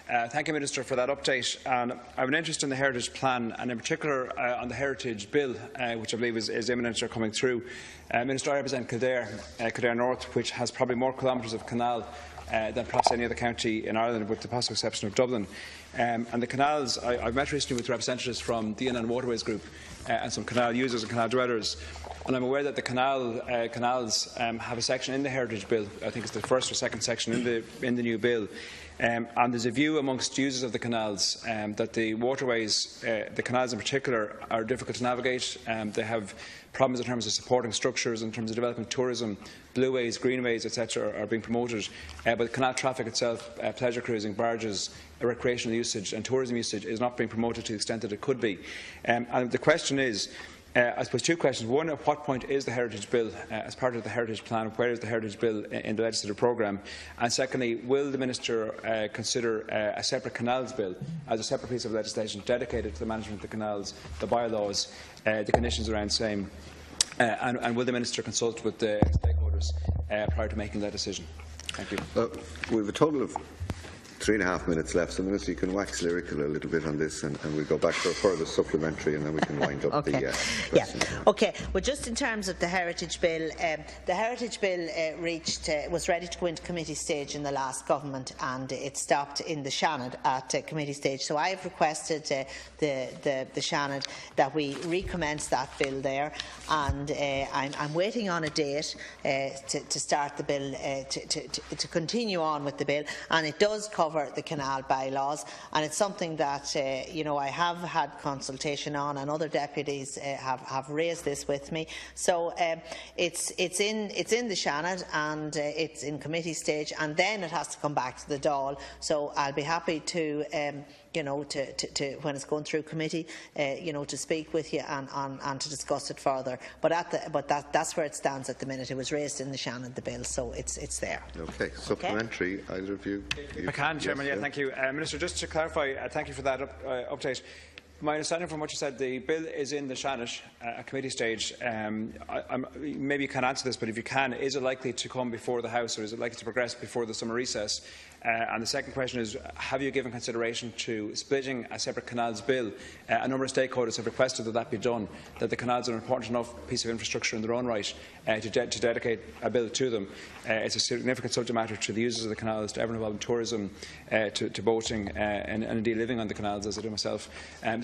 Thank you, Minister, for that update. And I have an interest in the Heritage Plan, and in particular on the Heritage Bill, which I believe is imminent or coming through. Minister, I represent Kildare, Kildare North, which has probably more kilometres of canal than perhaps any other county in Ireland, with the possible exception of Dublin. And the canals, I've met recently with representatives from the Inland Waterways Group and some canal users and canal dwellers. And I'm aware that the canals have a section in the Heritage Bill. I think it's the first or second section in the new bill. And there's a view amongst users of the canals that the waterways, the canals in particular, are difficult to navigate. They have problems in terms of supporting structures, in terms of developing tourism. Blueways, greenways, etc. are being promoted, but canal traffic itself, pleasure cruising, barges, recreational usage and tourism usage is not being promoted to the extent that it could be. And the question is, I suppose two questions. One, at what point is the Heritage Bill as part of the Heritage Plan? Where is the Heritage Bill in the legislative programme? And secondly, will the Minister consider a separate Canals Bill as a separate piece of legislation dedicated to the management of the canals, the bylaws, the conditions around same? And will the Minister consult with the stakeholders prior to making that decision? Thank you. We have a total of 3.5 minutes left, so Minister, you can wax lyrical a little bit on this, and we'll go back for a further supplementary, and then we can wind up okay. the question. Yeah. Okay. Well, just in terms of the Heritage Bill was ready to go into committee stage in the last government, and it stopped in the Shannon at committee stage. So I have requested the Shannon that we recommence that bill there, and I'm waiting on a date to start the bill, to continue on with the bill, and it does cover the canal bylaws, and it's something that I have had consultation on, and other deputies have raised this with me. So it's in the Shannon, and it's in committee stage, and then it has to come back to the Dáil. So I'll be happy to when it's going through committee, to speak with you and to discuss it further. But that's where it stands at the minute. It was raised in the Shannon, the bill, so it's there. Okay. Supplementary, okay. Either of you? If I can, Chairman. Yes, thank you, Minister. Just to clarify, thank you for that update. My understanding from what you said, the bill is in the Shannon at committee stage. Maybe you can't answer this, but if you can, is it likely to come before the House, or is it likely to progress before the summer recess? And the second question is, have you given consideration to splitting a separate canals bill? A number of stakeholders have requested that be done, that the canals are an important enough piece of infrastructure in their own right to dedicate a bill to them. It's a significant subject matter to the users of the canals, to everyone involved in tourism, to boating, and indeed living on the canals, as I do myself.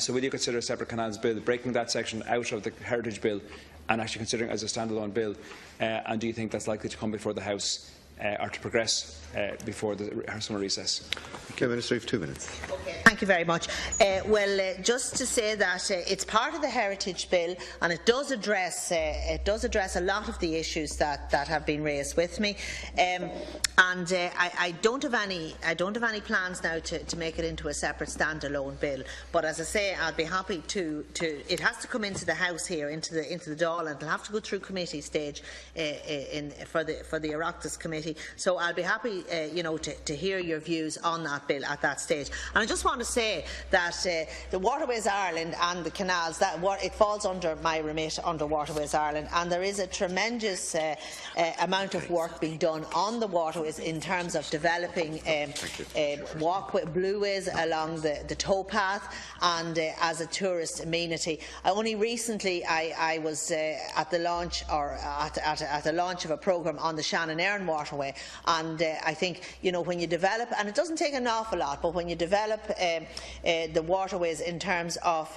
So will you consider a separate canals bill, breaking that section out of the Heritage Bill and actually considering it as a standalone bill? And do you think that's likely to come before the House or to progress before the summer recess? Okay, Minister, you have 2 minutes. Okay, thank you very much. Just to say that it's part of the Heritage Bill, and it does address a lot of the issues that have been raised with me. I don't have any plans now to make it into a separate standalone bill. But as I say, I'll be happy to. It has to come into the House here, into the Dáil, and it'll have to go through committee stage for the Oireachtas committee. So I'll be happy, to hear your views on that bill at that stage. And I just want to say that the Waterways Ireland and the canals, it falls under my remit, under Waterways Ireland, and there is a tremendous amount of work being done on the waterways in terms of developing blueways along the towpath and as a tourist amenity. Only recently I was at the launch of a programme on the Shannon Erin waterway. And I think, when you develop, and it doesn't take an awful lot, but when you develop the waterways in terms of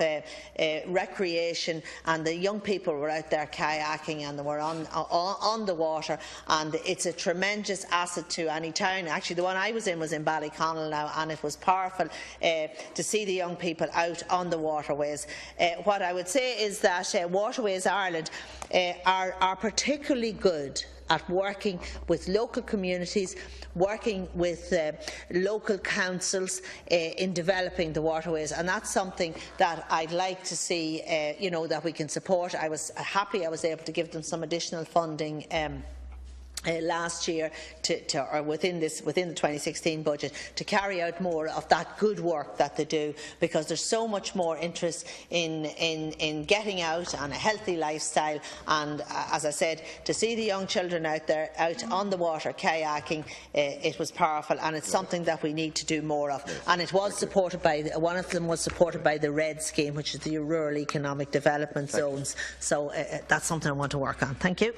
recreation, and the young people were out there kayaking and they were on the water, and it's a tremendous asset to any town. Actually, the one I was in Ballyconnell now, and it was powerful to see the young people out on the waterways. What I would say is that Waterways Ireland are particularly good at working with local communities, working with local councils in developing the waterways, and that's something that I'd like to see, that we can support. I was happy I was able to give them some additional funding last year or within the 2016 budget to carry out more of that good work that they do, because there's so much more interest in getting out and a healthy lifestyle. And as I said, to see the young children out on the water kayaking, it was powerful, and it's something that we need to do more of. And it was supported by one of them was supported by the RED scheme, which is the Rural Economic Development Zones. So that's something I want to work on. Thank you.